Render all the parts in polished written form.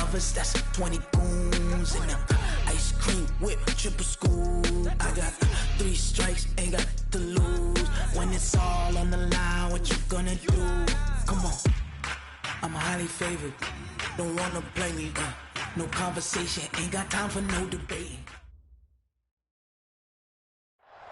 lovers, that's 20 goons in them. Ice cream whip, triple scoop. I got 3 strikes, ain't got to lose. When it's all on the line, what you gonna do? Come on, I'm highly favored. Don't wanna play me, no conversation, ain't got time for no debate.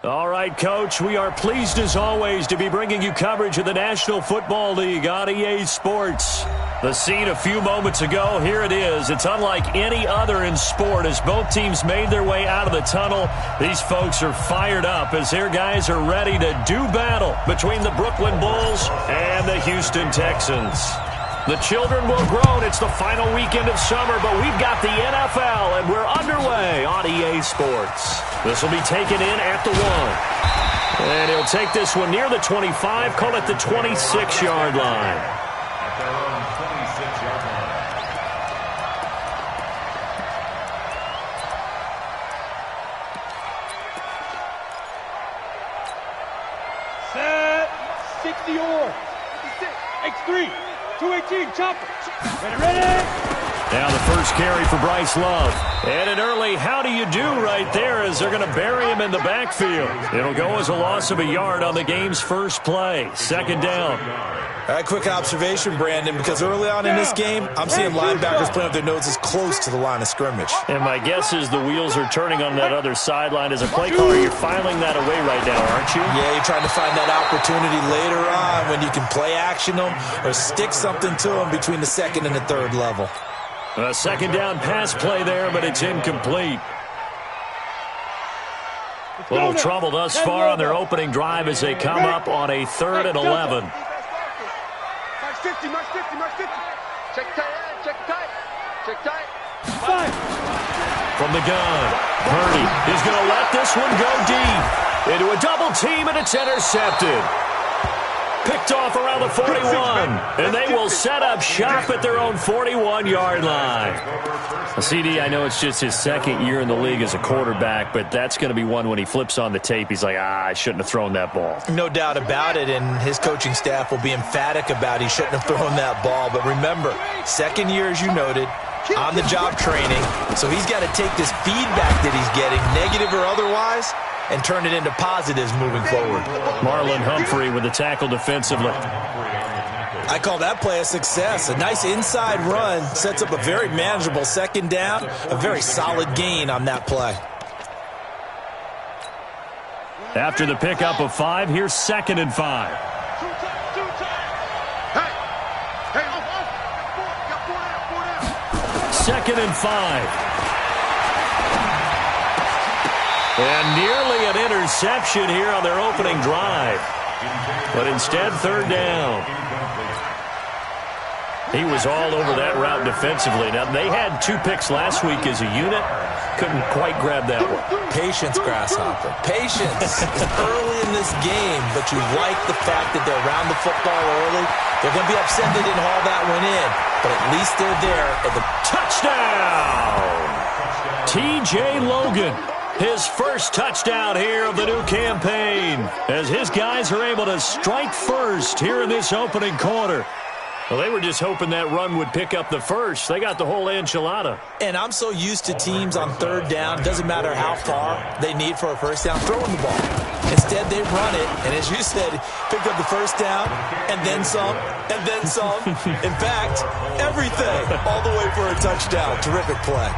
All right, Coach, we are pleased as always to be bringing you coverage of the National Football League on EA Sports. The scene a few moments ago, here it is. It's unlike any other in sport as both teams made their way out of the tunnel. These folks are fired up as their guys are ready to do battle between the Brooklyn Bulls and the Houston Texans. The children will grow. It's the final weekend of summer, but we've got the NFL, and we're underway on EA Sports. This will be taken in at the 1. And he'll take this one near the 25, call it the 26-yard line. At their own 26-yard line. Set, 60 or 56, X3. 218, chopper. Ready. Now the first carry for Bryce Love. And an early how do you do right there as they're going to bury him in the backfield. It'll go as a loss of a yard on the game's first play. Second down. All right, quick observation, Brandon, because early on in this game, I'm seeing linebackers playing with their noses close to the line of scrimmage. And my guess is the wheels are turning on that other sideline. As a play caller, you're filing that away right now, aren't you? Yeah, you're trying to find that opportunity later on when you can play action them or stick something to them between the second and the third level. A second down pass play there, but it's incomplete. A little trouble thus far on their opening drive as they come up on a 3rd and 11. March 50, March 50, March 50. Check tight, check tight, check tight. 5. From the gun, Purdy is going to let this one go deep. Into a double team, and it's intercepted. Picked off around the 41, and they will set up shop at their own 41-yard line. CD, I know it's just his second year in the league as a quarterback, but that's going to be one when he flips on the tape, he's like, I shouldn't have thrown that ball. No doubt about it, and his coaching staff will be emphatic about he shouldn't have thrown that ball. But remember, second year, as you noted, on-the-job training, so he's got to take this feedback that he's getting, negative or otherwise, and turn it into positives moving forward. Marlon Humphrey with the tackle defensively. I call that play a success. A nice inside run sets up a very manageable second down, a very solid gain on that play. After the pickup of 5, here's 2nd and 5. Second and 5. And nearly an interception here on their opening drive. But instead, 3rd down. He was all over that route defensively. Now, they had 2 picks last week as a unit. Couldn't quite grab that one. Patience, Grasshopper. Patience. It's early in this game, but you like the fact that they're around the football early. They're going to be upset they didn't haul that one in, but at least they're there at the touchdown. T.J. Logan. His first touchdown here of the new campaign as his guys are able to strike first here in this opening quarter. Well, they were just hoping that run would pick up the first. They got the whole enchilada. And I'm so used to teams on 3rd down, doesn't matter how far they need for a first down, throwing the ball. Instead, they run it, and as you said, pick up the first down, and then some, and then some. In fact, everything, all the way for a touchdown. Terrific play.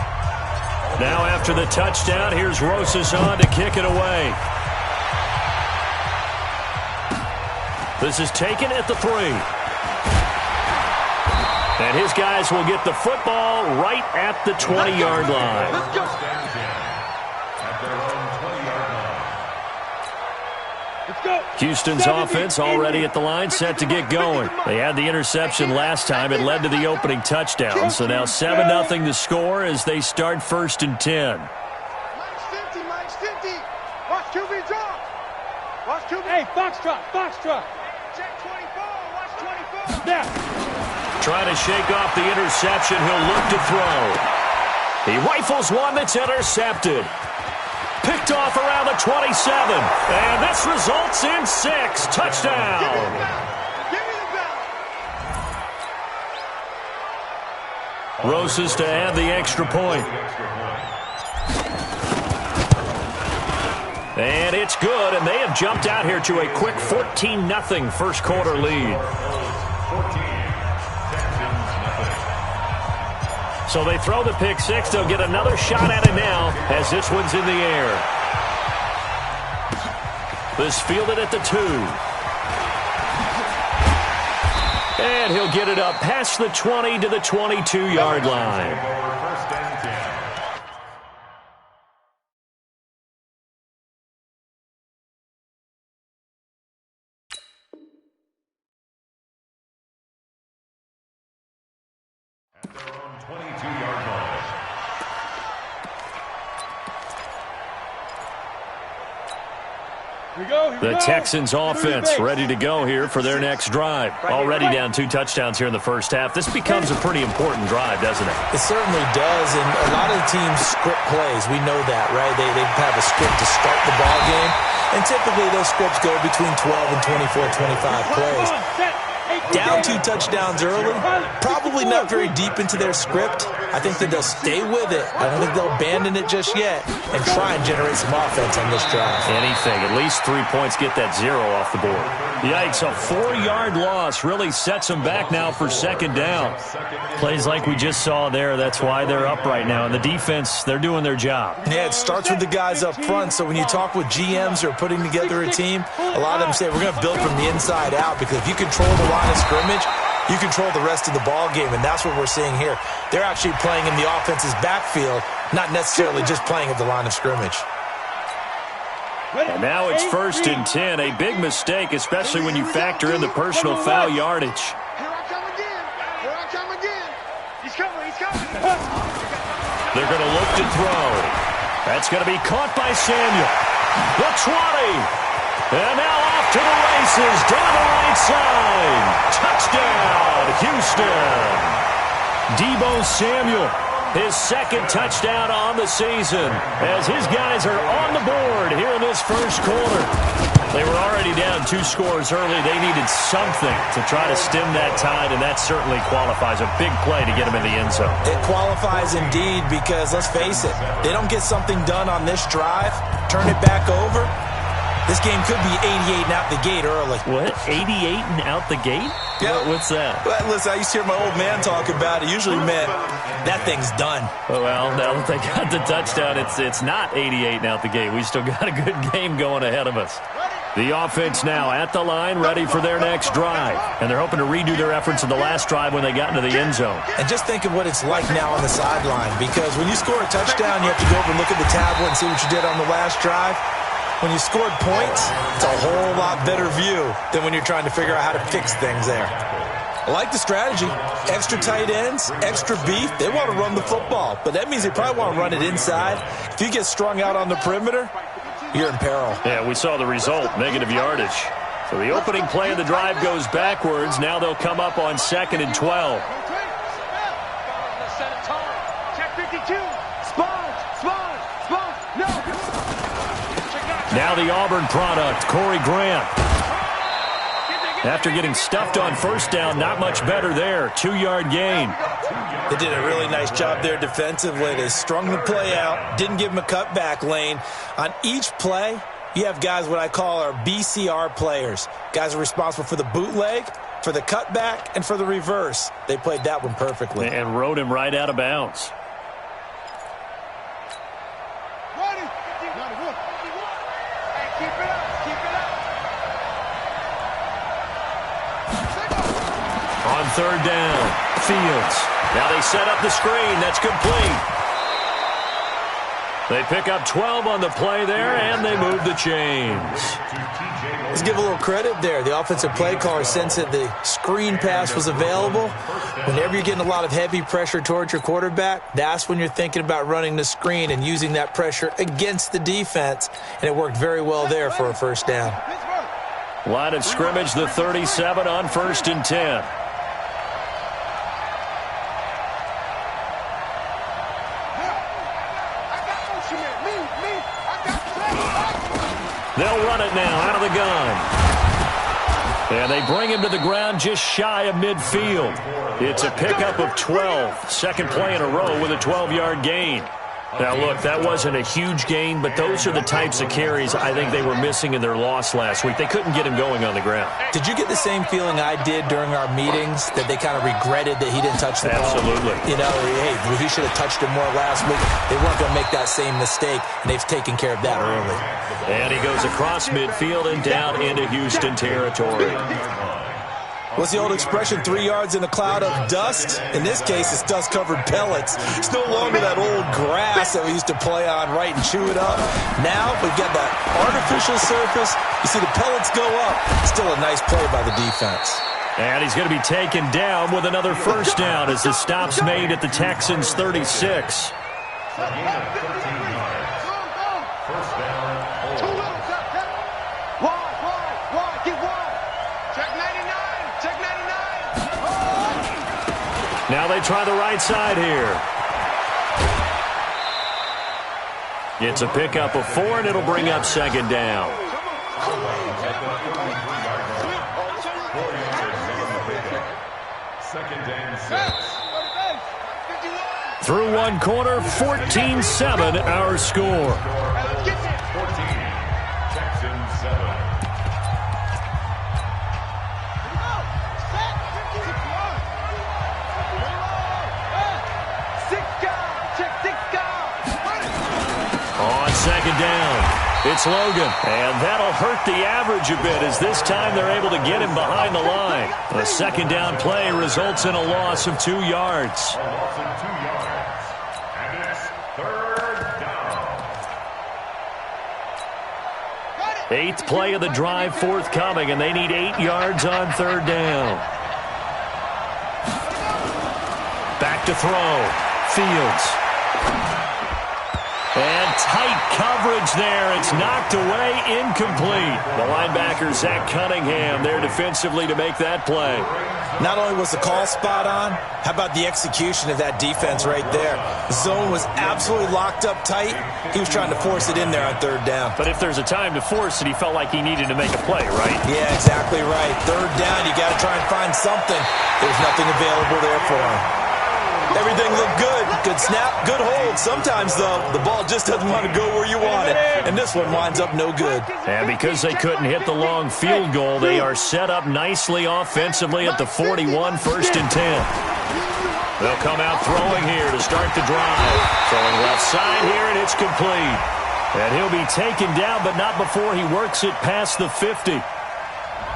Now after the touchdown, here's Rosas on to kick it away. This is taken at the 3. And his guys will get the football right at the 20-yard line. Let's go. Houston's offense already at the line, set to get going. They had the interception last time. It led to the opening touchdown. So now 7-0 the score as they start 1st and 10. Mike's 50, Mike's 50. Watch QB draw. Watch QB. Hey, Foxtrot, Foxtrot. Check 24, watch 24. Now. Trying to shake off the interception. He'll look to throw. He rifles one that's intercepted. Picked off around the 27. And this results in 6. Touchdown. Give me the ball. Rosas to add the extra point. And it's good, and they have jumped out here to a quick 14-0 first quarter lead. So they throw the pick six. They'll get another shot at it now as this one's in the air. This fielded at the 2. And he'll get it up past the 20 to the 22-yard line. The Texans offense ready to go here for their next drive. Already down 2 touchdowns here in the first half. This becomes a pretty important drive, doesn't it? It certainly does, and a lot of the teams script plays. We know that, right? They have a script to start the ball game, and typically those scripts go between 12 and 24, 25 plays. Down 2 touchdowns early, probably not very deep into their script. I think that they'll stay with it. I don't think they'll abandon it just yet and try and generate some offense on this drive. Anything. At least 3 points, get that 0 off the board. Yikes, a 4-yard loss really sets them back now for second down. Plays like we just saw there, that's why they're up right now. And the defense, they're doing their job. Yeah, it starts with the guys up front. So when you talk with GMs who are putting together a team, a lot of them say we're going to build from the inside out, because if you control the line of scrimmage, you control the rest of the ball game, and that's what we're seeing here. They're actually playing in the offense's backfield, not necessarily just playing at the line of scrimmage. And now it's 1st and 10. A big mistake, especially when you factor in the personal foul yardage. Here I come again. Here I come again. He's coming. He's coming. They're going to look to throw. That's going to be caught by Samuel. The 20. And now off to the races, down the right side. Touchdown, Houston. Deebo Samuel, his 2nd touchdown on the season, as his guys are on the board here in this first quarter. They were already down 2 scores early. They needed something to try to stem that tide, and that certainly qualifies. A big play to get them in the end zone. It qualifies indeed, because let's face it, they don't get something done on this drive, turn it back over, this game could be 88 and out the gate early. What? 88 and out the gate? Yeah. What's that? Well, listen, I used to hear my old man talk about it. Usually meant that thing's done. Well, now that they got the touchdown, it's not 88 and out the gate. We still got a good game going ahead of us. The offense now at the line, ready for their next drive. And they're hoping to redo their efforts in the last drive when they got into the end zone. And just think of what it's like now on the sideline, because when you score a touchdown, you have to go over and look at the tablet and see what you did on the last drive. When you scored points, it's a whole lot better view than when you're trying to figure out how to fix things there. I like the strategy. Extra tight ends, extra beef. They want to run the football, but that means they probably want to run it inside. If you get strung out on the perimeter, you're in peril. Yeah, we saw the result, negative yardage. So the opening play of the drive goes backwards. Now they'll come up on 2nd and 12. Check 52. Spawn. No. Now the Auburn product, Corey Grant. After getting stuffed on first down, not much better there. 2-yard gain. They did a really nice job there defensively. They strung the play out, didn't give him a cutback lane. On each play, you have guys what I call our BCR players. Guys are responsible for the bootleg, for the cutback, and for the reverse. They played that one perfectly. And rode him right out of bounds. On 3rd down, Fields. Now they set up the screen. That's complete. They pick up 12 on the play there, and they move the chains. Let's give a little credit there. The offensive play caller sensed that the screen pass was available. Whenever you're getting a lot of heavy pressure towards your quarterback, that's when you're thinking about running the screen and using that pressure against the defense, and it worked very well there for a first down. Line of scrimmage, the 37 on 1st and 10. They'll run it now out of the gun. And they bring him to the ground just shy of midfield. It's a pickup of 12. Second play in a row with a 12-yard gain. Now, look, that wasn't a huge gain, but those are the types of carries I think they were missing in their loss last week. They couldn't get him going on the ground. Did you get the same feeling I did during our meetings, that they kind of regretted that he didn't touch the ball? Absolutely. You know, hey, he should have touched it more last week. They weren't going to make that same mistake, and they've taken care of that early. And he goes across midfield and down into Houston territory. What's the old expression, 3 yards in a cloud of dust? In this case, it's dust-covered pellets. It's no longer that old grass that we used to play on, right, and chew it up. Now we've got that artificial surface. You see the pellets go up. Still a nice play by the defense. And he's going to be taken down with another first down as the stop's made at the Texans' 36. Now they try the right side here. It's a pickup of 4, and it'll bring up second down. Through one quarter, 14-7 our score. Second down. It's Logan. And that'll hurt the average a bit as this time they're able to get him behind the line. A second down play results in a loss of 2 yards. And it's third down. 8th play of the drive forthcoming, and they need 8 yards on third down. Back to throw. Fields. And tight coverage there. It's knocked away, incomplete. The linebacker, Zach Cunningham, there defensively to make that play. Not only was the call spot on, how about the execution of that defense right there? The zone was absolutely locked up tight. He was trying to force it in there on third down. But if there's a time to force it, he felt like he needed to make a play, right? Yeah, exactly right. Third down, you got to try and find something. There's nothing available there for him. Everything looked good. Good snap, good hold. Sometimes, though, the ball just doesn't want to go where you want it. And this one winds up no good. And because they couldn't hit the long field goal, they are set up nicely offensively at the 41, 1st and 10. They'll come out throwing here to start the drive. Throwing left side here, and it's complete. And he'll be taken down, but not before he works it past the 50.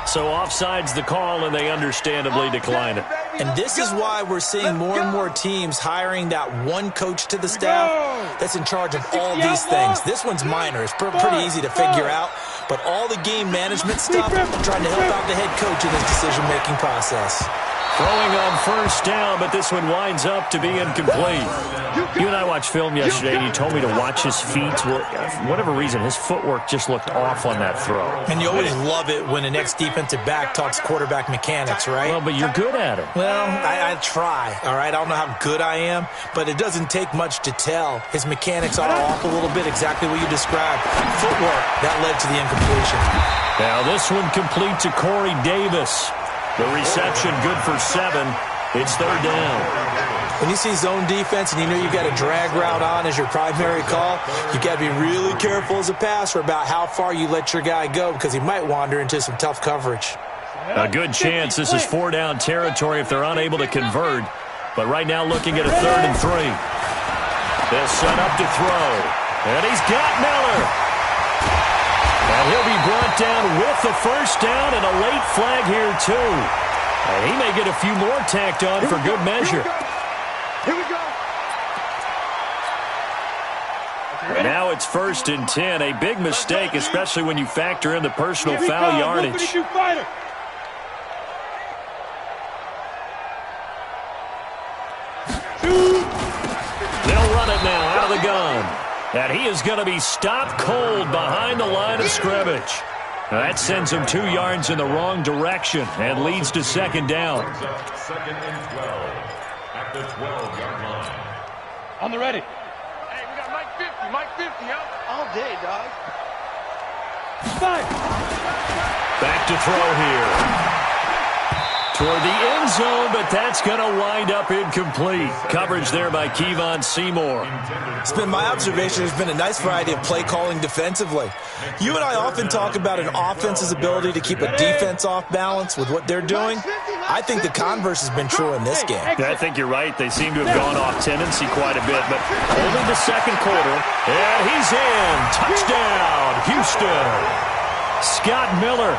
So offside's the call, and they understandably decline it. And this is why we're seeing more and more teams hiring that one coach to the staff that's in charge of all these things. This one's minor. It's pretty easy to figure out. But all the game management stuff, trying to help out the head coach in his decision-making process. Throwing on first down, but this one winds up to be incomplete. You and I watched film yesterday, and you told me to watch his feet. Well, for whatever reason, his footwork just looked off on that throw. And you always love it when an ex-defensive back talks quarterback mechanics, right? Well, but you're good at it. Well, I try, all right? I don't know how good I am, but it doesn't take much to tell. His mechanics are off a little bit, exactly what you described. Footwork, that led to the incompletion. Now this one complete to Corey Davis. The reception good for 7. It's third down. When you see zone defense and you know you've got a drag route on as your primary call, you got to be really careful as a passer about how far you let your guy go because he might wander into some tough coverage. A good chance this is 4-down territory if they're unable to convert. But right now looking at a 3rd and 3. They'll set up to throw. And he's got Miller. And he'll be brought down with the first down and a late flag here, too. And he may get a few more tacked on for good measure. Here we go. Now it's 1st and 10. A big mistake, especially when you factor in the personal foul yardage. They'll run it now out of the gun. And he is going to be stopped cold behind the line of scrimmage. That sends him 2 yards in the wrong direction and leads to second down. 2nd and 12 at the 12-yard line. On the ready. Hey, we got Mike 50, Mike 50, huh? All day, dog. 5. Back to throw here. Toward the end zone, but that's going to wind up incomplete. Coverage there by Kevon Seymour. It's been my observation. There's been a nice variety of play calling defensively. You and I often talk about an offense's ability to keep a defense off balance with what they're doing. I think the converse has been true in this game. Yeah, I think you're right. They seem to have gone off tendency quite a bit, but only the second quarter. And he's in. Touchdown, Houston. Scott Miller,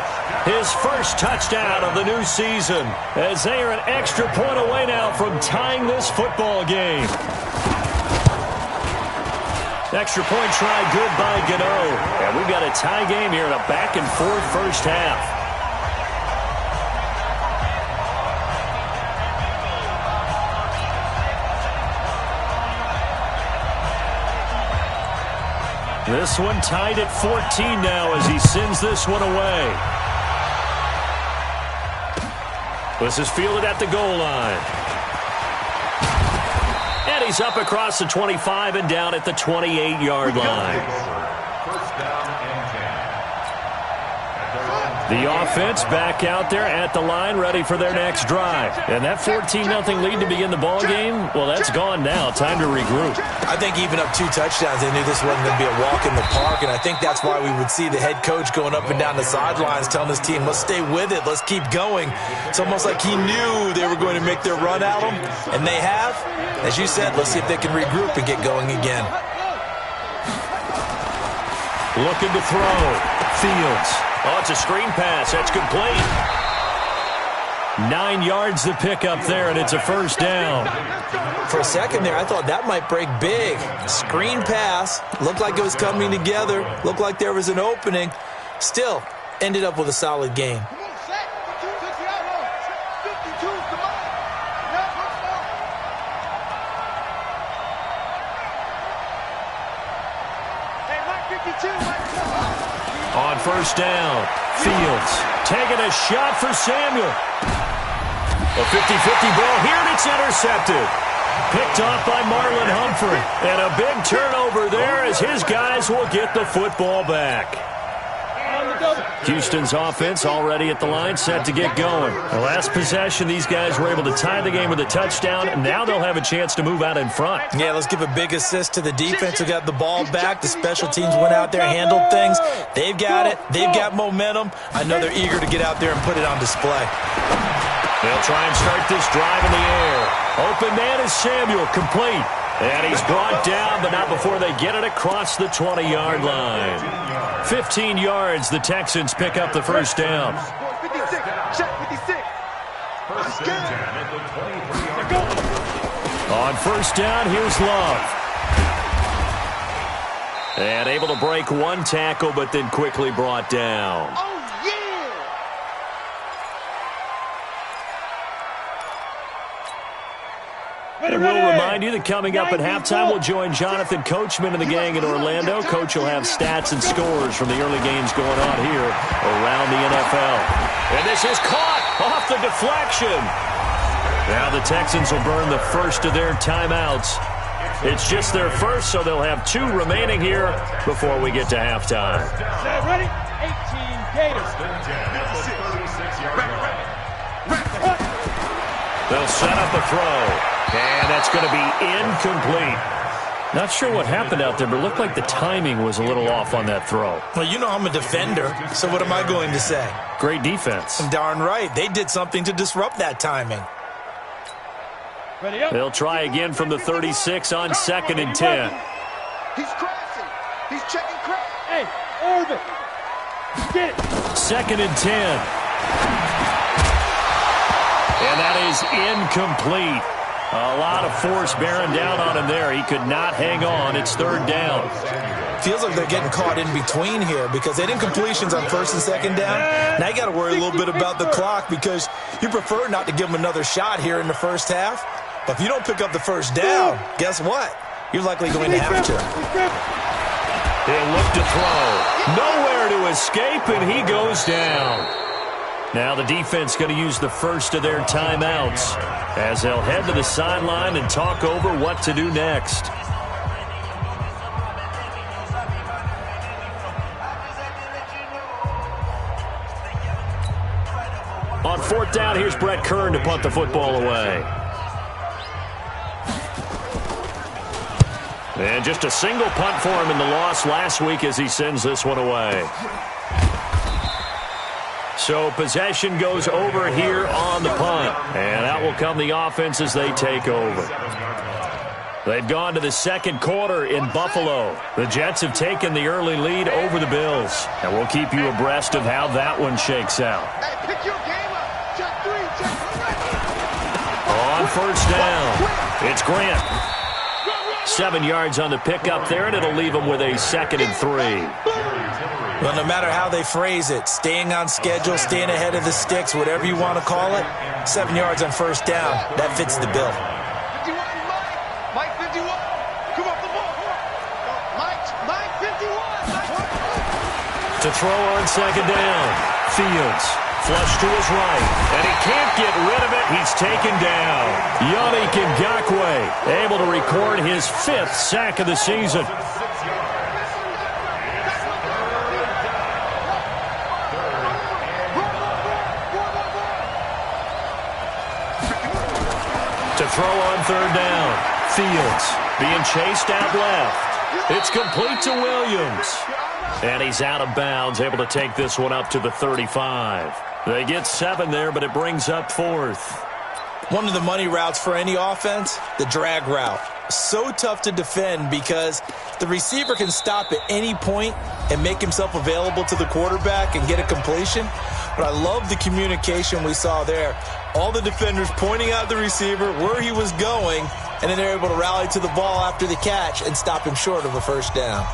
his first touchdown of the new season, as they are an extra point away now from tying this football game. Extra point try good by Gano. And we've got a tie game here in a back-and-forth first half. This one tied at 14 now as he sends this one away. This is fielded at the goal line. And he's up across the 25 and down at the 28-yard line. First down and 10. The offense back out there at the line, ready for their next drive. And that 14-0 lead to begin the ball game, well, that's gone now. Time to regroup. I think even up 2 touchdowns, they knew this wasn't going to be a walk in the park, and I think that's why we would see the head coach going up and down the sidelines telling his team, let's stay with it, let's keep going. It's almost like he knew they were going to make their run at him, and they have. As you said, let's see if they can regroup and get going again. Looking to throw. Fields. Oh, it's a screen pass. That's complete. 9 yards the pickup there, and it's a first down. For a second there, I thought that might break big. Screen pass. Looked like it was coming together. Looked like there was an opening. Still, ended up with a solid game. On first down, Fields taking a shot for Samuel. A 50-50 ball here, and it's intercepted. Picked off by Marlon Humphrey. And a big turnover there as his guys will get the football back. Houston's offense already at the line, set to get going. The last possession, these guys were able to tie the game with a touchdown, and now they'll have a chance to move out in front. Yeah, let's give a big assist to the defense who got the ball back. The special teams went out there, handled things. They've got it. They've got momentum. I know they're eager to get out there and put it on display. They'll try and start this drive in the air. Open man is Samuel, complete. And he's brought down, but not before they get it across the 20-yard line. 15 yards, the Texans pick up the first down. 56, check 56. First and 10 at the 23-yard line. On first down, here's Love. And able to break one tackle, but then quickly brought down. Oh, yeah. And we'll remind you that coming up at halftime, we'll join Jonathan Coachman and the gang in Orlando. Coach will have stats and scores from the early games going on here around the NFL. And this is caught off the deflection. Now the Texans will burn the first of their timeouts. It's just their first, so they'll have 2 remaining here before we get to halftime. Ready? 18 Gators. They'll set up a throw. And that's going to be incomplete. Not sure what happened out there, but it looked like the timing was a little off on that throw. Well, you know I'm a defender, so what am I going to say? Great defense. Darn right. They did something to disrupt that timing. Ready up. They'll try again from the 36 on 2nd and 10. He's crashing. He's checking crash. Hey, Irvin. Get it. 2nd and 10. And that is incomplete. A lot of force bearing down on him there. He could not hang on. It's 3rd down. Feels like they're getting caught in between here because they did completions on 1st and 2nd down. Now you got to worry a little bit about the clock because you prefer not to give them another shot here in the first half. But if you don't pick up the first down, guess what? You're likely going to have to. He'll look to throw. Nowhere to escape, and he goes down. Now the defense going to use the first of their timeouts as they'll head to the sideline and talk over what to do next. 4th down, here's Brett Kern to punt the football away. And just a single punt for him in the loss last week as he sends this one away. So possession goes over here on the punt. And out will come the offense as they take over. They've gone to the second quarter in Buffalo. The Jets have taken the early lead over the Bills. And we'll keep you abreast of how that one shakes out. Hey, pick your game up. Check 3, check 3. On 1st down, it's Grant. 7 yards on the pickup there, and it'll leave them with a 2nd and 3. Well, no matter how they phrase it, staying on schedule, staying ahead of the sticks, whatever you want to call it, 7 yards on 1st down, that fits the bill. 51, Mike 51. Come off the ball. Mike 51. To throw on 2nd down, Fields. Flush to his right, and he can't get rid of it. He's taken down. Yannick Ngakoue able to record his 5th sack of the season. To throw on 3rd down, Fields being chased out left. It's complete to Williams. And he's out of bounds, able to take this one up to the 35. They get 7 there, but it brings up 4th. One of the money routes for any offense, the drag route. So tough to defend because the receiver can stop at any point and make himself available to the quarterback and get a completion. But I love the communication we saw there. All the defenders pointing out the receiver, where he was going, and then they're able to rally to the ball after the catch and stop him short of a 1st down.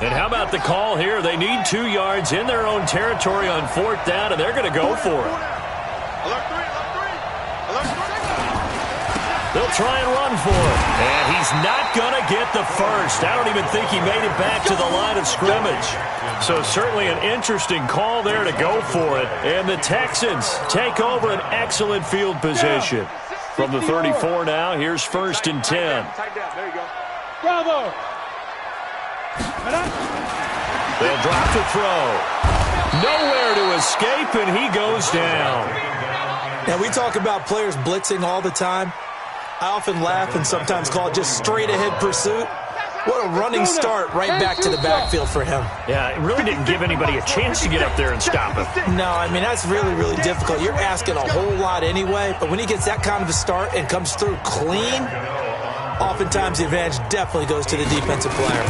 And how about the call here? They need 2 yards in their own territory on 4th down, and they're going to go for it. They'll try and run for it. And he's not going to get the first. I don't even think he made it back to the line of scrimmage. So certainly an interesting call there to go for it. And the Texans take over an excellent field position. From the 34 now, here's 1st and 10. There you go. Bravo. They'll drop to throw. Nowhere to escape, and he goes down. Now, we talk about players blitzing all the time. I often laugh and sometimes call it just straight-ahead pursuit. What a running start right back to the backfield for him. Yeah, it really didn't give anybody a chance to get up there and stop him. No, I mean, that's really, really difficult. You're asking a whole lot anyway, but when he gets that kind of a start and comes through clean, oftentimes the advantage definitely goes to the defensive player.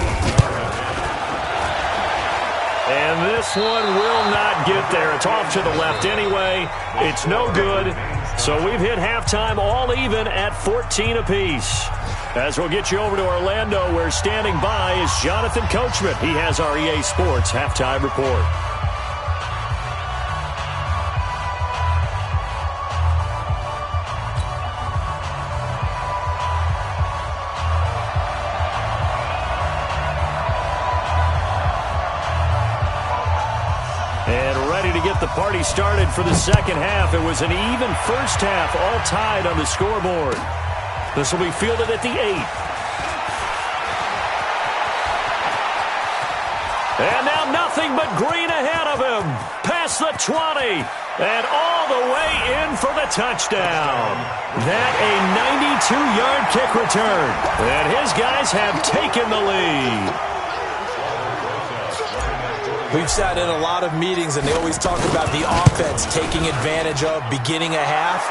And this one will not get there. It's off to the left anyway. It's no good. So we've hit halftime all even at 14 apiece. As we'll get you over to Orlando, where standing by is Jonathan Coachman. He has our EA Sports halftime report. Get the party started for the 2nd half. It was an even 1st half, all tied on the scoreboard. This will be fielded at the 8. And now nothing but green ahead of him. Past the 20. And all the way in for the touchdown. That a 92-yard kick return. And his guys have taken the lead. We've sat in a lot of meetings, and they always talk about the offense taking advantage of beginning a half.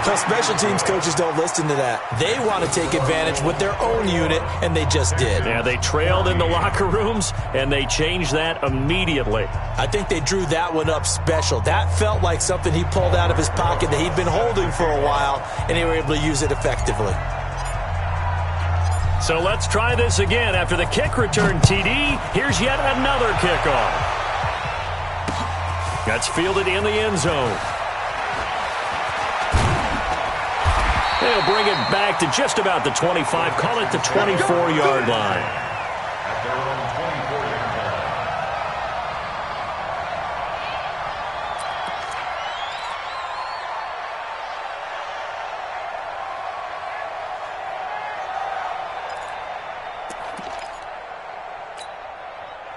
Well, special teams coaches don't listen to that. They want to take advantage with their own unit, and they just did. Yeah, they trailed in the locker rooms, and they changed that immediately. I think they drew that one up special. That felt like something he pulled out of his pocket that he'd been holding for a while, and they were able to use it effectively. So let's try this again. After the kick return TD, here's yet another kickoff. That's fielded in the end zone. They'll bring it back to just about the 25. Call it the 24-yard line.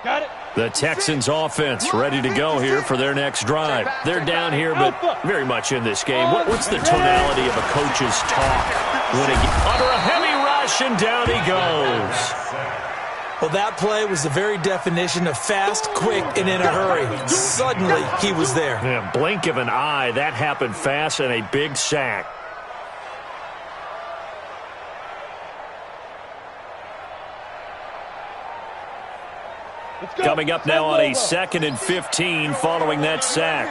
Got it. The Texans offense ready to go here for their next drive. They're down here, but very much in this game. What's the tonality of a coach's talk when under a heavy rush and down he goes? Well, that play was the very definition of fast, quick, and in a hurry. Suddenly, he was there. Yeah, blink of an eye, that happened fast and a big sack. Coming up now on a 2nd and 15 following that sack.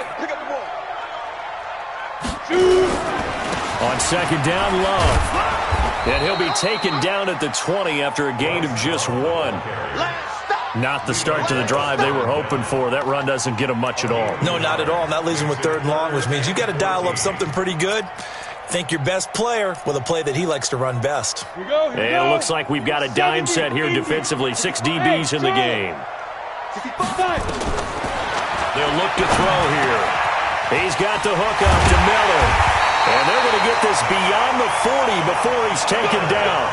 On 2nd down, Love. And he'll be taken down at the 20 after a gain of just 1. Not the start to the drive they were hoping for. That run doesn't get them much at all. No, not at all. And that leaves them with 3rd and long, which means you got to dial up something pretty good. Think your best player with a play that he likes to run best. And it looks like we've got a dime set here defensively. 6 DBs in the game. They'll look to throw here. He's got the hook up to Miller. And they're going to get this beyond the 40 before he's taken down.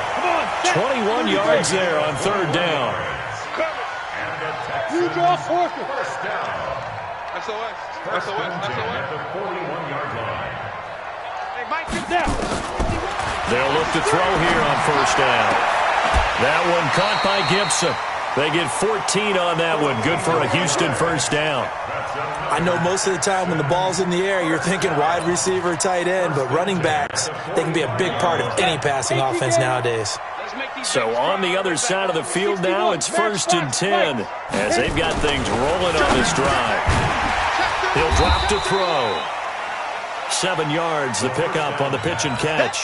21 yards there on 3rd down. You draw forfeit. SOS. At the 41-yard line. Hey, Mike, get down. They'll look to throw here on 1st down. That one caught by Gibson. They get 14 on that one. Good for a Houston 1st down. I know most of the time when the ball's in the air, you're thinking wide receiver, tight end, but running backs, they can be a big part of any passing offense nowadays. So on the other side of the field now, it's 1st and 10 as they've got things rolling on this drive. He'll drop to throw. 7 yards, the pickup on the pitch and catch.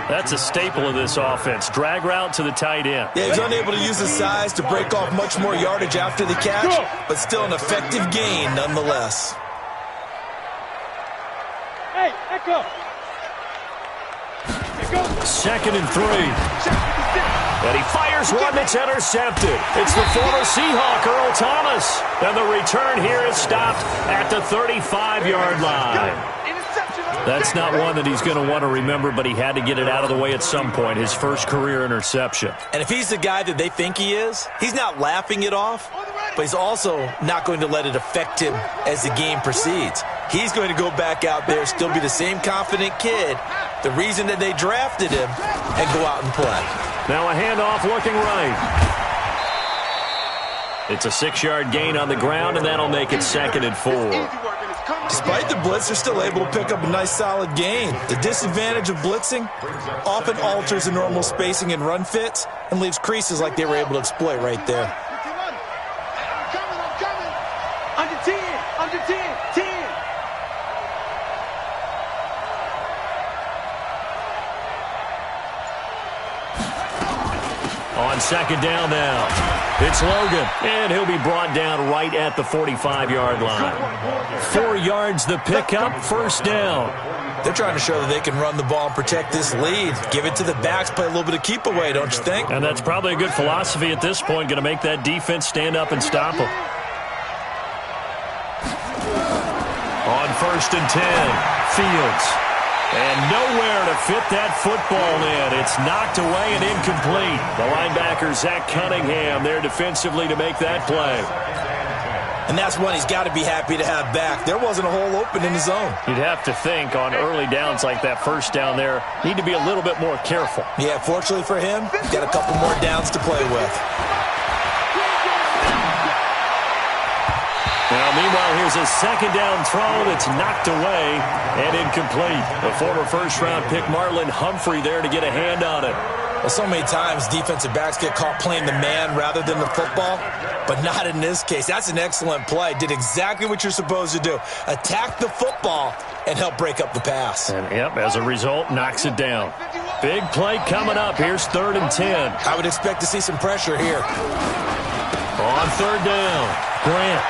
That's a staple of this offense. Drag route to the tight end. Yeah, he's unable to use his size to break off much more yardage after the catch, but still an effective gain nonetheless. Hey, Echo. 2nd and 3. And he fires one that's intercepted. It's the former Seahawk, Earl Thomas. And the return here is stopped at the 35-yard line. That's not one that he's going to want to remember, but he had to get it out of the way at some point, his first career interception. And if he's the guy that they think he is, he's not laughing it off, but he's also not going to let it affect him as the game proceeds. He's going to go back out there, still be the same confident kid, the reason that they drafted him, and go out and play. Now a handoff looking right. It's a 6-yard gain on the ground, and that'll make it 2nd and 4. Despite the blitz, they're still able to pick up a nice solid gain. The disadvantage of blitzing often alters the normal spacing and run fits and leaves creases like they were able to exploit right there. Under 10, under 10, 10. On 2nd down now, it's Logan, and he'll be brought down right at the 45-yard line. 4 yards the pickup, 1st down. They're trying to show that they can run the ball and protect this lead. Give it to the backs, play a little bit of keep away, don't you think? And that's probably a good philosophy at this point, going to make that defense stand up and stop them. On 1st and 10, Fields. And nowhere to fit that football in. It's knocked away and incomplete. The linebacker, Zach Cunningham, there defensively to make that play. And that's one he's got to be happy to have back. There wasn't a hole open in the zone. You'd have to think on early downs like that 1st down there, need to be a little bit more careful. Yeah, fortunately for him, he's got a couple more downs to play with. Now, meanwhile, here's a 2nd down throw that's knocked away and incomplete. The former 1st-round pick, Marlon Humphrey, there to get a hand on it. Well, so many times defensive backs get caught playing the man rather than the football, but not in this case. That's an excellent play. Did exactly what you're supposed to do. Attack the football and help break up the pass. And, yep, as a result, knocks it down. Big play coming up. Here's 3rd and 10. I would expect to see some pressure here. On 3rd down, Grant.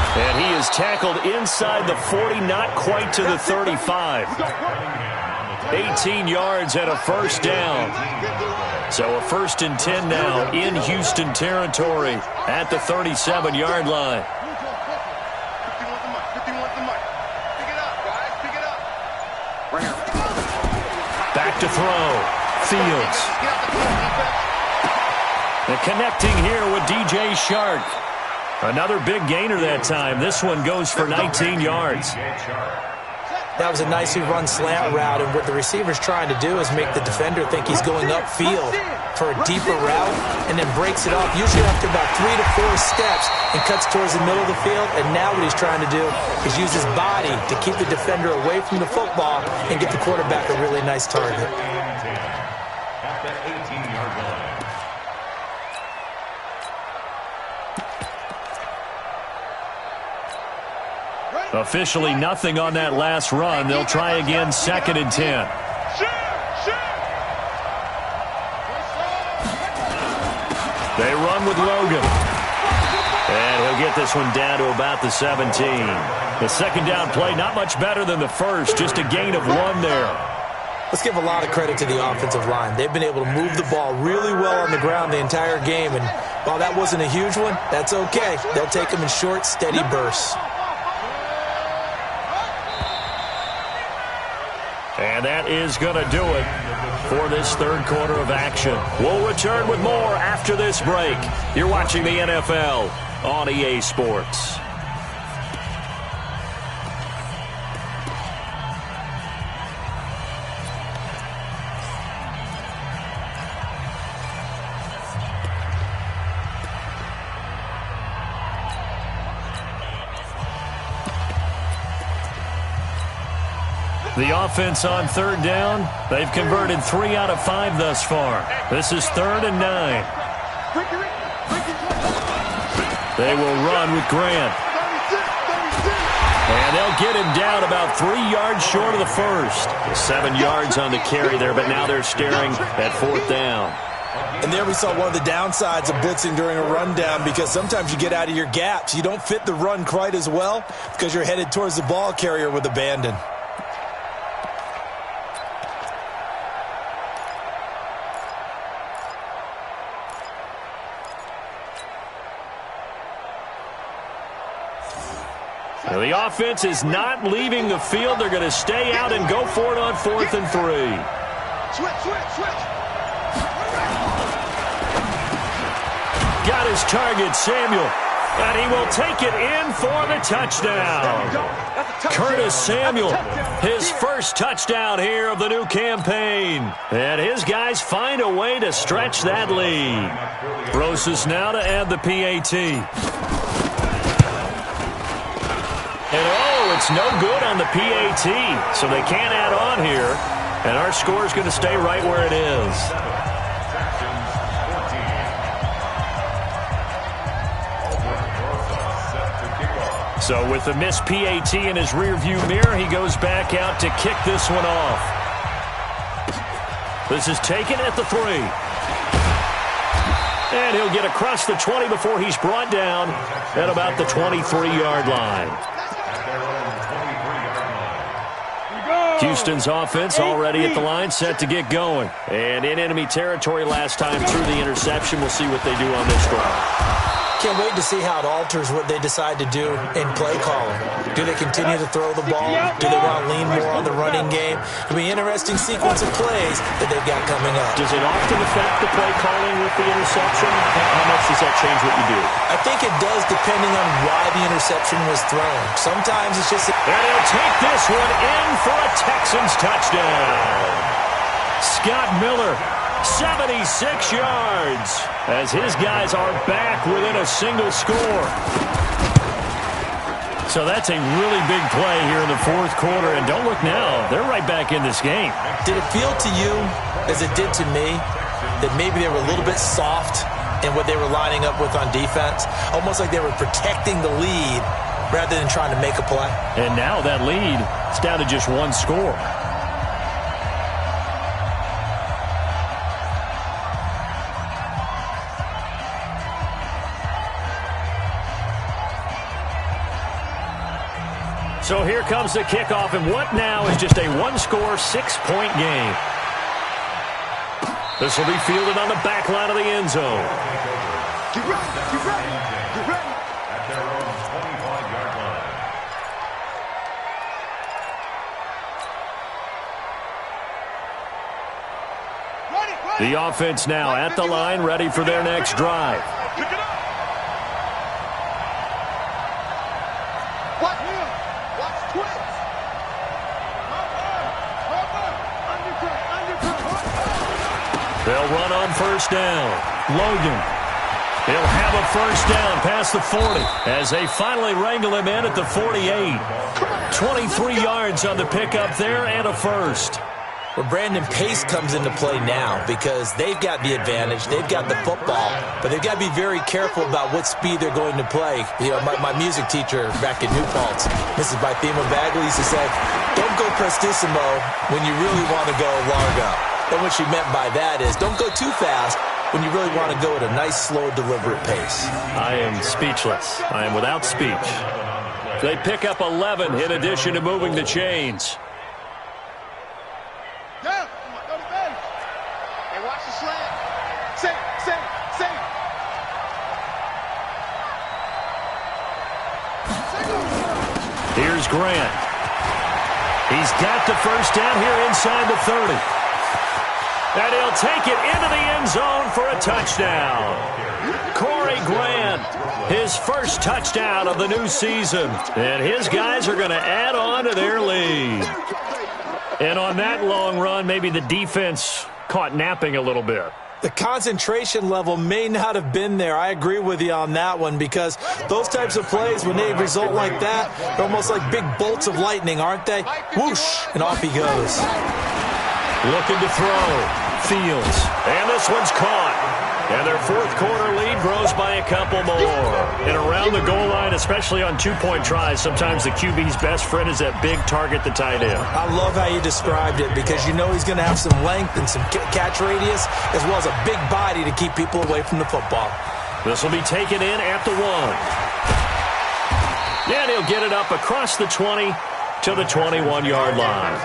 And he is tackled inside the 40, not quite to the 35. 18 yards and a 1st down. So a 1st and 10 now in Houston territory at the 37-yard line. Back to throw. Fields. The connecting here with DJ Shark. Another big gainer that time. This one goes for 19 yards. That was a nicely run slant route, and what the receiver's trying to do is make the defender think he's going upfield for a deeper route and then breaks it off, usually after about 3 to 4 steps, and cuts towards the middle of the field. And now what he's trying to do is use his body to keep the defender away from the football and get the quarterback a really nice target. At the 18-yard line. Officially nothing on that last run. They'll try again, 2nd and 10. They run with Logan. And he'll get this one down to about the 17. The second down play, not much better than the first, just a gain of 1 there. Let's give a lot of credit to the offensive line. They've been able to move the ball really well on the ground the entire game. And while that wasn't a huge one, that's okay. They'll take them in short, steady bursts. And that is going to do it for this third quarter of action. We'll return with more after this break. You're watching the NFL on EA Sports. The offense on third down, they've converted 3 out of 5 thus far. This is 3rd and 9. They will run with Grant. And they'll get him down about 3 yards short of the first. 7 yards on the carry there, but now they're staring at 4th down. And there we saw one of the downsides of blitzing during a rundown, because sometimes you get out of your gaps. You don't fit the run quite as well because you're headed towards the ball carrier with abandon. The offense is not leaving the field. They're going to stay out and go for it on 4th and 3. Switch. Got his target, Samuel. And he will take it in for the touchdown. Curtis Samuel, his first touchdown here of the new campaign. And his guys find a way to stretch that lead. Brosas now to add the PAT. And it's no good on the PAT, so they can't add on here. And our score is going to stay right where it is. So with the missed PAT in his rearview mirror, he goes back out to kick this one off. This is taken at the 3. And he'll get across the 20 before he's brought down at about the 23-yard line. Houston's offense already at the line, set to get going. And in enemy territory last time through the interception. We'll see what they do on this drive. Can't wait to see how it alters what they decide to do in play calling. Do they continue to throw the ball? Do they want to lean more on the running game? It'll be an interesting sequence of plays that they've got coming up. Does it often affect the play calling with the interception? How much does that change what you do? I think it does, depending on why the interception was thrown. Sometimes it's just... And he'll take this one in for a Texans touchdown. Scott Miller, 76 yards, as his guys are back within a single score. So that's a really big play here in the fourth quarter. And don't look now, they're right back in this game. Did it feel to you, as it did to me, that maybe they were a little bit soft in what they were lining up with on defense? Almost like they were protecting the lead rather than trying to make a play. And now that lead is down to just one score. So here comes the kickoff, and what now is just a one-score, 6-point game. This will be fielded on the back line of the end zone. Get ready, get ready, get ready. At their own 25-yard line. Ready, ready. The offense now at the line, ready for their next drive. They'll run on first down. Logan. He'll have a first down past the 40 as they finally wrangle him in at the 48. 23 yards on the pickup there and a first. Well, Brandon, pace comes into play now because they've got the advantage. They've got the football, but they've got to be very careful about what speed they're going to play. You know, my music teacher back in New Paltz, Mrs. Bythema Bagley, used to say, don't go prestissimo when you really want to go largo. And what she meant by that is don't go too fast when you really want to go at a nice, slow, deliberate pace. I am speechless. I am without speech. They pick up 11 in addition to moving the chains. Yeah, go to base. Hey, watch the slant. Sing. Here's Grant. He's got the first down here inside the 30. And he'll take it into the end zone for a touchdown. Corey Grant, his first touchdown of the new season. And his guys are going to add on to their lead. And on that long run, maybe the defense caught napping a little bit. The concentration level may not have been there. I agree with you on that one because those types of plays, when they result like that, they're almost like big bolts of lightning, aren't they? Whoosh, and off he goes. Looking to throw. Fields. And this one's caught. And their fourth quarter lead grows by a couple more. And around the goal line, especially on two-point tries, sometimes the QB's best friend is that big target, the tight end. I love how you described it because you know he's going to have some length and some catch radius as well as a big body to keep people away from the football. This will be taken in at the 1. And he'll get it up across the 20 to the 21-yard line.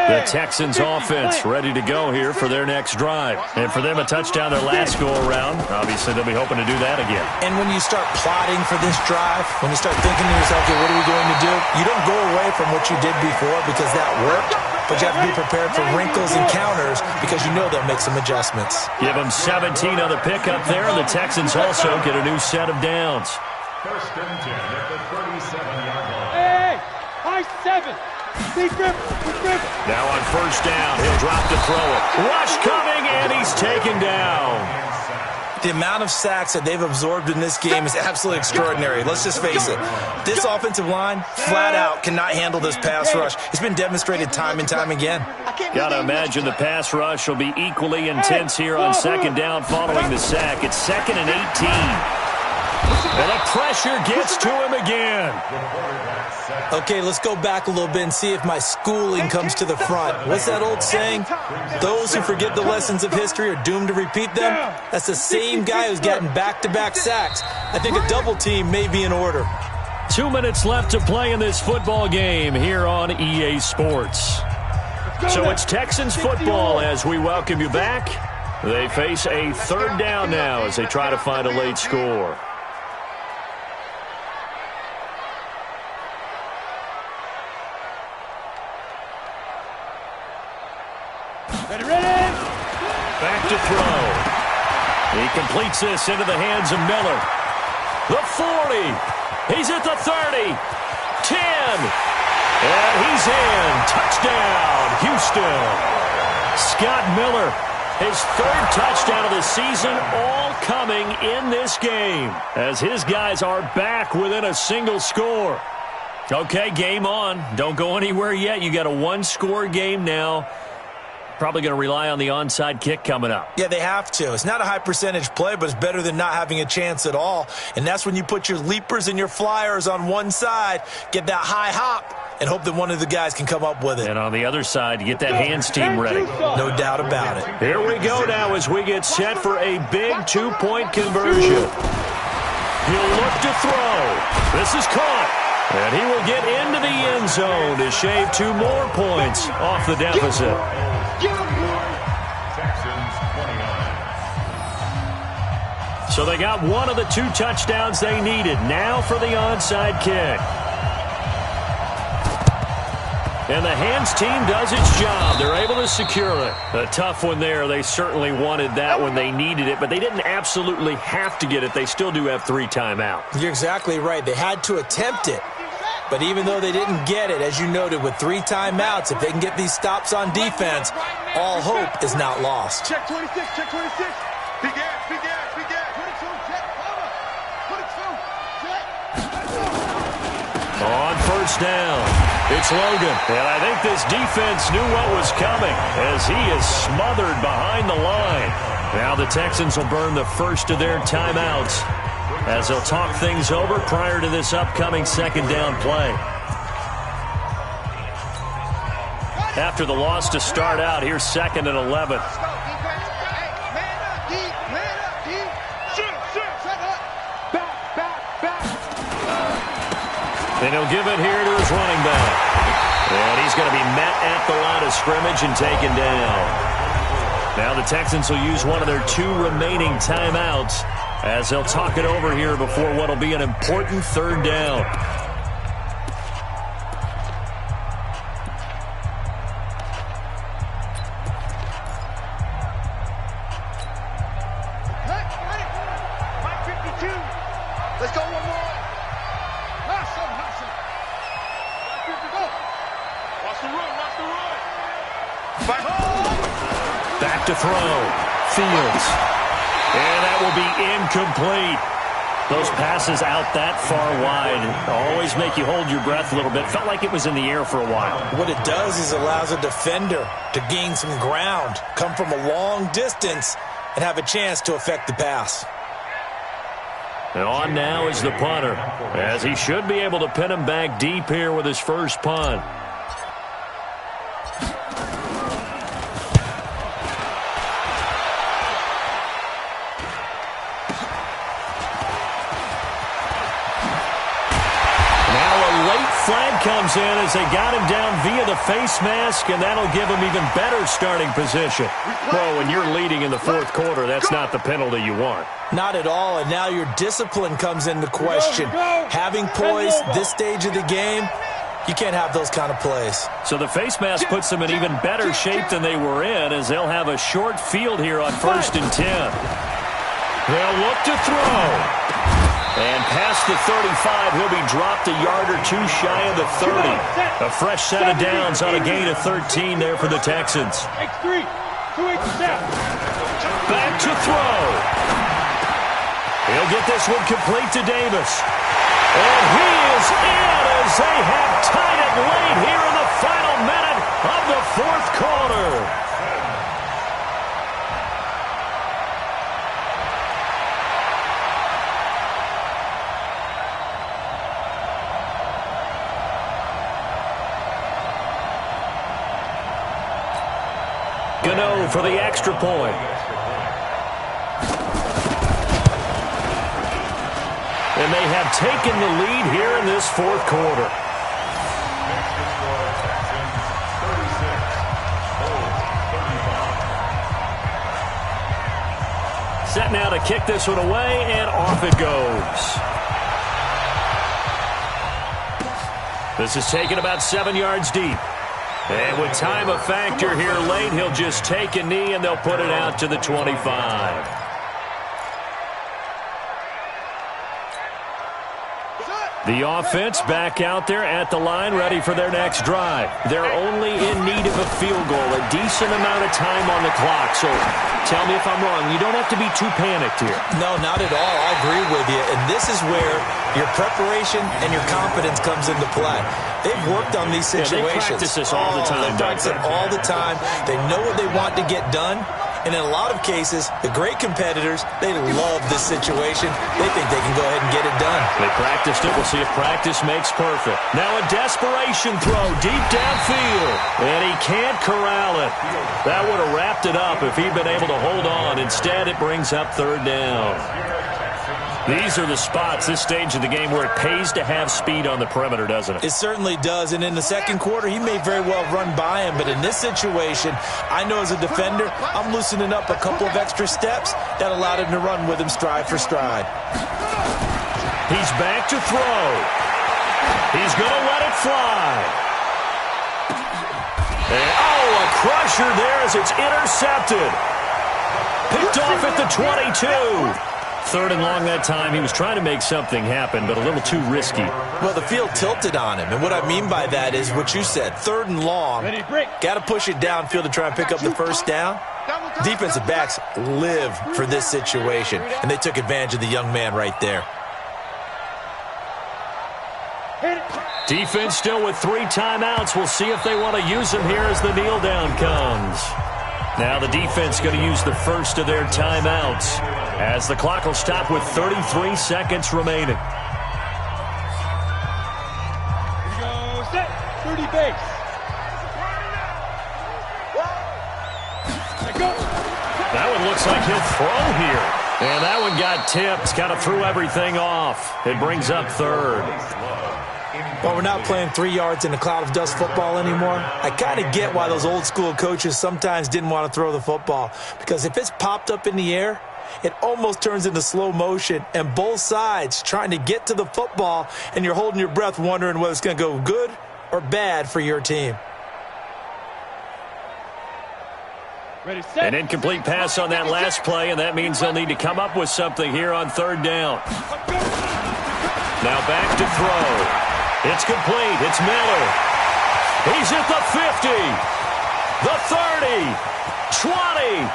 The Texans offense ready to go here for their next drive. And for them, a touchdown their last go-around. Obviously, they'll be hoping to do that again. And when you start plotting for this drive, when you start thinking to yourself, okay, what are we going to do? You don't go away from what you did before because that worked, but you have to be prepared for wrinkles and counters because you know they'll make some adjustments. Give them 17 on the pickup there, and the Texans also get a new set of downs. First and 10 at the 37-yard line. Hey, high 7. Now on first down, he'll drop to throw it. Rush coming, and he's taken down. The amount of sacks that they've absorbed in this game is absolutely extraordinary. Let's just face it. This offensive line, flat out, cannot handle this pass rush. It's been demonstrated time and time again. Got to imagine the pass rush will be equally intense here on second down following the sack. It's 2nd and 18. And the pressure gets to him again. Okay, let's go back a little bit and see if my schooling comes to the front. What's that old saying? Those who forget the lessons of history are doomed to repeat them. That's the same guy who's gotten back-to-back sacks. I think a double team may be in order. 2 minutes left to play in this football game here on EA Sports. So it's Texans football as we welcome you back. They face a third down now as they try to find a late score. Back to throw. He completes this into the hands of Miller. The 40. He's at the 30. 10. And he's in. Touchdown, Houston. Scott Miller, his third touchdown of the season, all coming in this game as his guys are back within a single score. Okay, game on. Don't go anywhere yet. You got a one-score game now. Probably going to rely on the onside kick coming up. Yeah, they have to. It's not a high percentage play, but it's better than not having a chance at all. And that's when you put your leapers and your flyers on one side, get that high hop, and hope that one of the guys can come up with it. And on the other side, you get that hands team ready. No doubt about it. Here we go now as we get set for a big two-point conversion. He'll look to throw. This is caught. And he will get into the end zone to shave 2 more points off the deficit. So they got one of the 2 touchdowns they needed. Now for the onside kick. And the hands team does its job. They're able to secure it. A tough one there. They certainly wanted that when they needed it, but they didn't absolutely have to get it. They still do have 3 timeouts. You're exactly right. They had to attempt it. But even though they didn't get it, as you noted, with 3 timeouts, if they can get these stops on defense, all hope is not lost. Check 26, check 26. Big ass, big ass, big ass. 22, check, cover. 22, check. On first down, it's Logan. And I think this defense knew what was coming as he is smothered behind the line. Now the Texans will burn the first of their timeouts as they'll talk things over prior to this upcoming second down play. After the loss to start out, here's 2nd and 11. And he'll give it here to his running back. And he's going to be met at the line of scrimmage and taken down. Now the Texans will use one of their 2 remaining timeouts as they'll talk it over here before what will be an important 3rd down. Let's go one more. Hustle. Go. Watch the run, watch the run. Back to throw. Fields. And that will be incomplete. Those passes out that far wide always make you hold your breath a little bit. Felt like it was in the air for a while. What it does is allows a defender to gain some ground, come from a long distance, and have a chance to affect the pass. And on now is the punter, as he should be able to pin him back deep here with his first punt. Flag comes in as they got him down via the face mask, and that'll give him even better starting position. Well, when you're leading in the 4th quarter, that's not the penalty you want. Not at all, and now your discipline comes into question. Having poise this stage of the game, you can't have those kind of plays. So the face mask puts them in even better shape than they were in, as they'll have a short field here on 1st and 10. They'll look to throw. And past the 35, he'll be dropped a yard or 2 shy of the 30. A fresh set of downs on a gain of 13 there for the Texans. Back to throw. He'll get this one complete to Davis. And he is in as they have tied it late here in the final minute of the 4th quarter. Gano for the extra point. And they have taken the lead here in this 4th quarter. Set now to kick this one away, and off it goes. This is taken about 7 yards deep. And with time a factor here late, he'll just take a knee and they'll put it out to the 25. The offense back out there at the line, ready for their next drive. They're only in need of a field goal, a decent amount of time on the clock. So tell me if I'm wrong. You don't have to be too panicked here. No, not at all. I agree with you. And this is where your preparation and your confidence comes into play. They've worked on these situations. Yeah, they practice this all the time. They practice it all the time. They know what they want to get done. And in a lot of cases, the great competitors, they love this situation. They think they can go ahead and get it done. They practiced it. We'll see if practice makes perfect. Now a desperation throw deep downfield. And he can't corral it. That would have wrapped it up if he'd been able to hold on. Instead, it brings up 3rd down. These are the spots, this stage of the game, where it pays to have speed on the perimeter, doesn't it? It certainly does, and in the 2nd quarter, he may very well run by him, but in this situation, I know as a defender, I'm loosening up a couple of extra steps that allowed him to run with him stride for stride. He's back to throw. He's going to let it fly. And, a crusher there as it's intercepted. Picked off at the 22. 3rd and long that time. He was trying to make something happen, but a little too risky. Well, the field tilted on him, and what I mean by that is what you said. 3rd and long, got to push it downfield to try and pick up the first down. Defensive backs live for this situation, and they took advantage of the young man right there. Defense still with 3 timeouts. We'll see if they want to use them here as the kneel down comes. Now the defense going to use the first of their timeouts as the clock will stop with 33 seconds remaining. Here we go, set, 30 base. That one looks like he'll throw here. And that one got tipped, kind of threw everything off. It brings up 3rd. Well, we're not playing 3 yards in a cloud of dust football anymore. I kind of get why those old school coaches sometimes didn't want to throw the football. Because if it's popped up in the air, it almost turns into slow motion. And both sides trying to get to the football, and you're holding your breath wondering whether it's going to go good or bad for your team. Ready, set. An incomplete pass on that last play, and that means they'll need to come up with something here on 3rd down. Now back to throw. It's complete. It's Miller. He's at the 50, the 30, 20.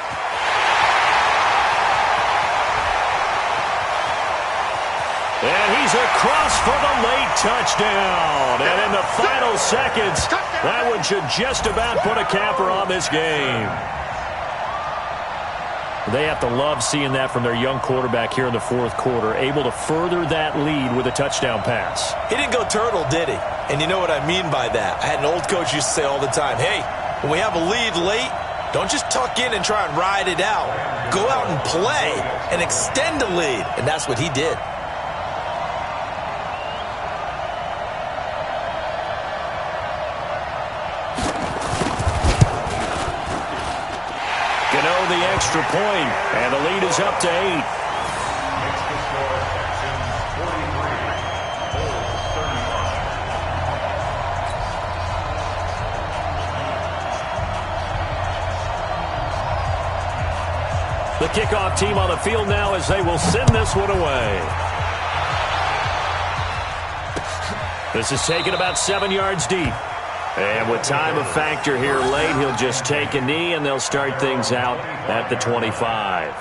And he's across for the late touchdown. And in the final seconds, that one should just about put a capper on this game. They have to love seeing that from their young quarterback here in the 4th quarter, able to further that lead with a touchdown pass. He didn't go turtle, did he? And you know what I mean by that. I had an old coach used to say all the time, hey, when we have a lead late, don't just tuck in and try and ride it out. Go out and play and extend the lead. And that's what he did. The extra point, and the lead is up to 8. Extra score, Texans 43, Bulls 35. The kickoff team on the field now as they will send this one away. This is taken about 7 yards deep. And with time a factor here late, he'll just take a knee, and they'll start things out at the 25.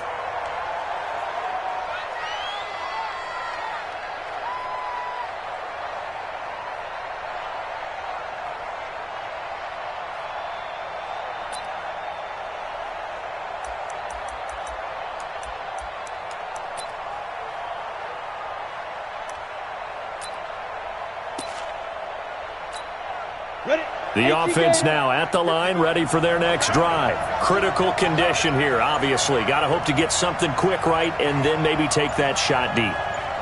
The offense now at the line, ready for their next drive. Critical condition here, obviously. Got to hope to get something quick right and then maybe take that shot deep.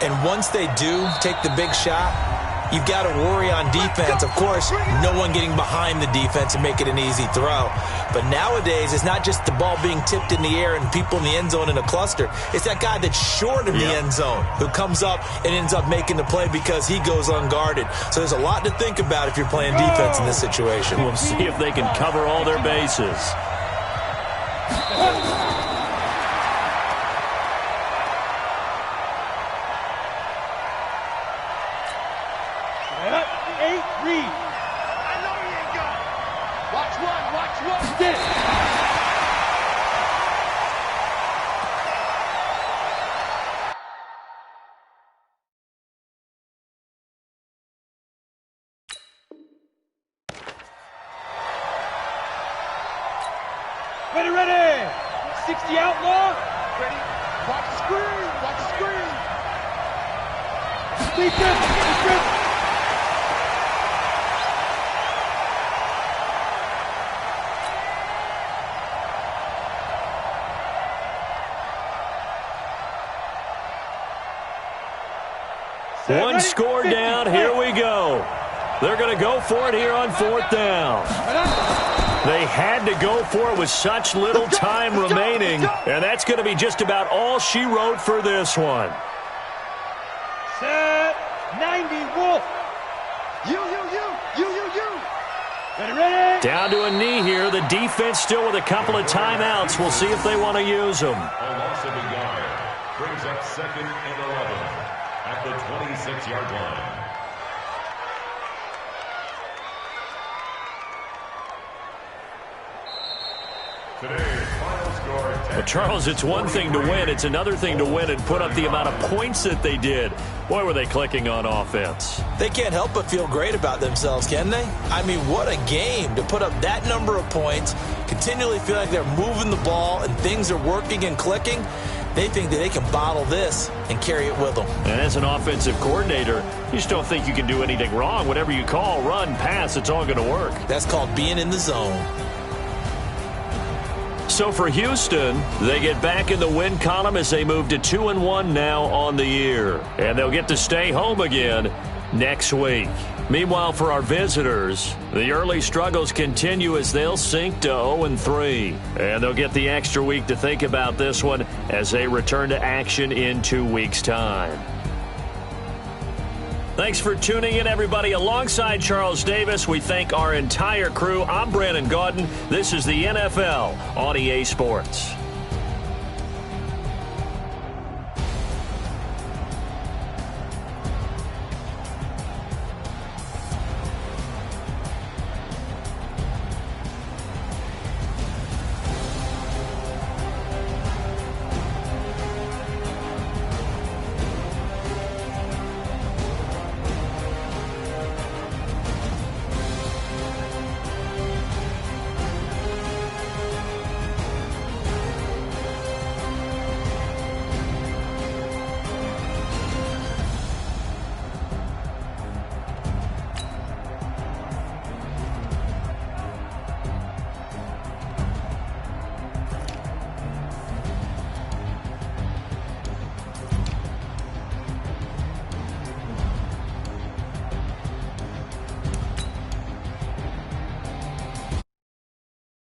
And once they do take the big shot, you've got to worry on defense. Of course, no one getting behind the defense and make it an easy throw. But nowadays, it's not just the ball being tipped in the air and people in the end zone in a cluster. It's that guy that's short of the end zone who comes up and ends up making the play because he goes unguarded. So there's a lot to think about if you're playing defense in this situation. We'll see if they can cover all their bases. Ready. 60 outlaw. Ready. Watch the screen. Watch the screen. Defense. One score down. Here we go. They're going to go for it here on 4th down. They had to go for it with such little time remaining, and that's going to be just about all she wrote for this one. Set 90, Wolf. You. Down to a knee here. The defense still with a couple of timeouts. We'll see if they want to use them. A loss of a yard brings up 2nd and 11 at the 26-yard line. Today's final score. Well, Charles, it's one thing to win. It's another thing to win and put up the amount of points that they did. Boy, were they clicking on offense. They can't help but feel great about themselves, can they? I mean, what a game to put up that number of points, continually feel like they're moving the ball and things are working and clicking. They think that they can bottle this and carry it with them. And as an offensive coordinator, you just don't think you can do anything wrong. Whatever you call, run, pass, it's all going to work. That's called being in the zone. So for Houston, they get back in the win column as they move to 2-1 now on the year. And they'll get to stay home again next week. Meanwhile, for our visitors, the early struggles continue as they'll sink to 0-3. And they'll get the extra week to think about this one as they return to action in 2 weeks' time. Thanks for tuning in, everybody. Alongside Charles Davis, we thank our entire crew. I'm Brandon Gaudin. This is the NFL on EA Sports.